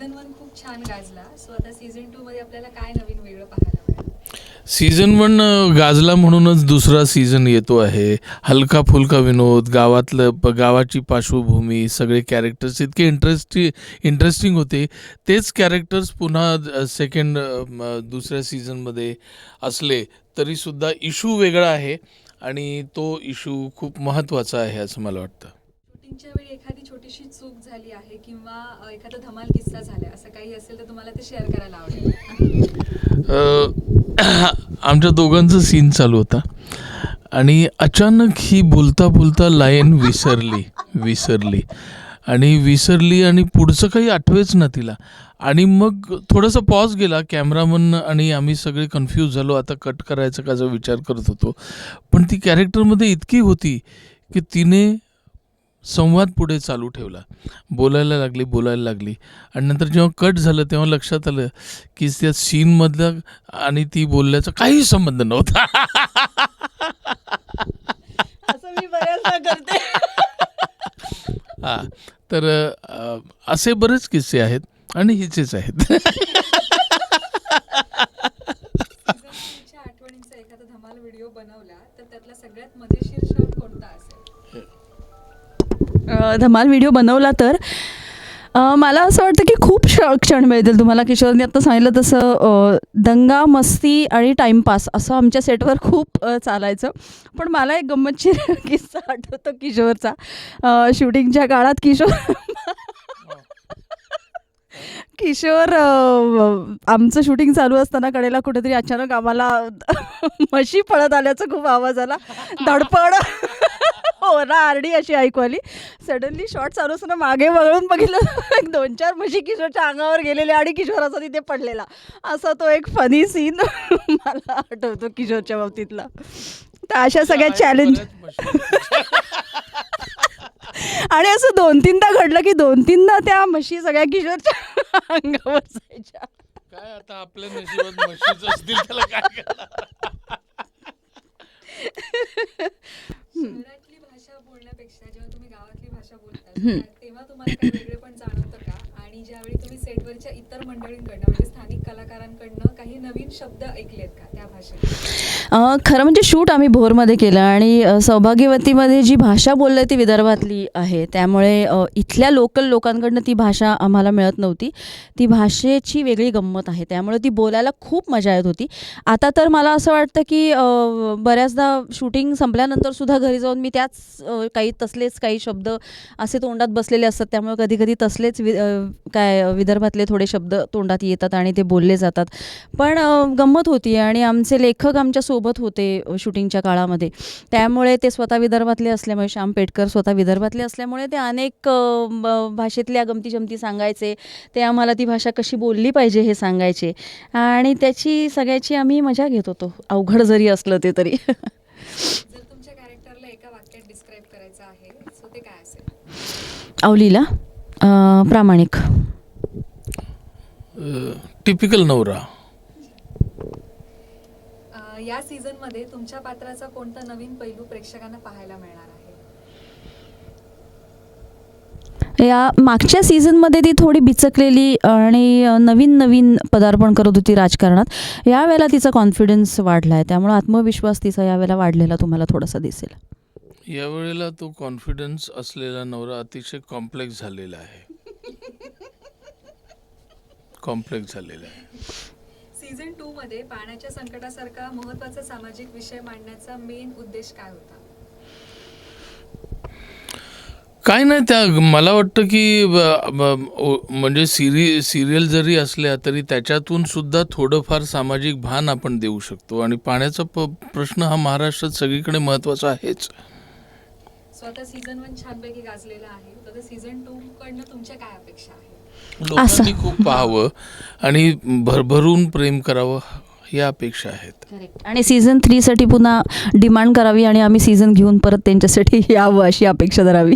Season 1 खूप छान गाजला. सो आता सीझन 2 मध्ये आपल्याला काय नवीन वेगळं पाहायला मिळेल? सीझन 1 गाजला म्हणूनच दुसरा सीझन येतो आहे. हलका फुलका विनोद, गावाची पार्श्वभूमी, सगळे कॅरेक्टर्स इतके इंटरेस्टिंग होते. तेच कॅरेक्टर्स पुन्हा दुसऱ्या सीझनमध्ये असले तरीसुद्धा इशू वेगळा आहे आणि तो इशू खूप महत्त्वाचा आहे असं मला वाटतं. शूटिंगच्या वेळी एखादी छोटीशी चूक झाली आहे किंवा एखादा धमाल किस्सा झाला असं काही असेल तर तुम्हाला ते शेअर करायला आवडेल? आमच्या दोघांचं सीन चालू होता आणि अचानक ही बोलता बोलता लाईन विसरली आणि पुढचं काही आठवेच ना तिला. आणि मग थोडासा पॉज गेला. कॅमेरामन आणि आम्ही सगळे कन्फ्यूज झालो. आता कट करायचा का विचार करत होतो. पण ती कॅरेक्टरमध्ये इतकी होती की तिने संवाद पुढे चालू ठेवला. बोलायला लागली आणि नंतर जेव्हा कट झालं तेव्हा लक्षात आलं की त्या सीनमधलं आणि ती बोलल्याचा काही संबंध नव्हता. असं मी बऱ्याचदा करते. हां, तर असे बरेच किस्से आहेत आणि हिचेच आहेत. सीझन 2च्या आठवणींचा एखादा धमाल व्हिडिओ बनवला तर त्यातला सगळ्यात मजेशीर शॉट कोणता असेल? धमाल व्हिडिओ बनवला तर मला असं वाटतं की खूप क्षण मिळतील तुम्हाला. किशोरने आता सांगितलं तसं दंगा, मस्ती आणि टाईमपास असं आमच्या सेटवर खूप चालायचं. पण मला एक गंमतशीर किस्सा आठवतो किशोरचा. शूटिंगच्या काळात किशोर आमचं शूटिंग चालू असताना कडेला कुठेतरी अचानक आम्हाला म्हशी पळत आल्याचा खूप आवाज आला. धडपड ओरडा आरडी अशी ऐकू आली. सडनली शॉट चालू असताना मागे वळून बघितलं 2-4 म्हशी किशोरच्या अंगावर गेलेल्या आणि किशोर असा तिथे पडलेला. असा तो एक फनी सीन मला आठवतो किशोरच्या बाबतीतला. तर अशा सगळ्या चॅलेंज आणि असं 2-3दा घडलं की 2-3दा त्या म्हशी सगळ्या किशोरच्या अंगावर जायच्या. काय आता आपल्या नशिबात म्हशीच असतील त्याला काय करणार? शहरातली भाषा बोलण्यापेक्षा जेव्हा तुम्ही गावातली भाषा बोलता तेव्हा तुम्हाला काही वेगळे पण जाणवतं का? आणि ज्यावेळी तुम्ही सेटवरच्या इतर मंडळींकडनं म्हणजे स्थानिक कलाकारांकडनं काही नवीन शब्द ऐकलेत का त्या भाषेत? खरं म्हणजे शूट आम्ही भोरमध्ये केलं आणि सौभाग्यवतीमध्ये जी भाषा बोलली ती विदर्भातली आहे. त्यामुळे इथल्या लोकल लोकांकडनं ती भाषा आम्हाला मिळत नव्हती. ती भाषेची वेगळी गंमत आहे. त्यामुळे ती बोलायला खूप मजा येत होती. आता तर मला असं वाटतं की बऱ्याचदा शूटिंग संपल्यानंतरसुद्धा घरी जाऊन मी तसलेच काही शब्द असे तोंडात बसलेले असतात. त्यामुळे कधीकधी तसलेच विदर्भातले थोडे शब्द तोंडात येतात आणि ते बोलले जातात. पण गंमत होती आणि आमचे लेखक आमच्या सोबत होते शूटिंगच्या काळामध्ये. त्यामुळे ते स्वतः विदर्भातले असल्यामुळे, श्याम पेटकर स्वतः विदर्भातले असल्यामुळे ते अनेक भाषेतल्या गमती-जमती सांगायचे. ते आम्हाला ती भाषा कशी बोलली पाहिजे हे सांगायचे आणि त्याची सगळ्याची आम्ही मजा घेत होतो, अवघड जरी असलं ते तरी. जर तुमच्या कॅरेक्टरला एका वाक्यात डिस्क्राईब करायचं आहे सो ते काय असेल? अवलीला प्रामाणिक. टिपिकल नवरा. या सीझन मध्ये तुमच्या पात्राचा कोणता नवीन पैलू प्रेक्षकांना पाहायला मिळणार आहे? या मागच्या सीझनमध्ये ती थोडी बिचकलेली आणि नवीन पदार्पण करत होती राजकारणात. यावेळेला तिचा कॉन्फिडन्स वाढला आहे. त्यामुळे आत्मविश्वास तिचा यावेळेला वाढलेला तुम्हाला थोडासा दिसेल. यावेळेला तो कॉन्फिडन्स असलेला नवरा अतिशय कॉम्प्लेक्स झालेला आहे. सीझन 2 मध्ये पाण्याच्या संकटासारखा महत्त्वाचा सामाजिक विषय मांडण्याचा मेन उद्देश काय होता? काय नाही, मला वाटतं की म्हणजे सिरियल जरी असल्या तरी त्याच्यातून सुद्धा थोडंफार सामाजिक भान आपण देऊ शकतो आणि पाण्याचा प्रश्न हा महाराष्ट्रात सगळीकडे महत्त्वाचा आहेच. स्वतः सीझन 1 छानपैकी गाजलेला आहे, तर सीझन 2 कडनं तुमच्या काय अपेक्षा आहे? लोकांनी खूप पाहावं आणि भरभरून प्रेम करावं या अपेक्षा आहेत. आणि सीझन 3साठी पुन्हा डिमांड करावी आणि आम्ही सीझन घेऊन परत त्यांच्यासाठी यावं अशी अपेक्षा धरावी.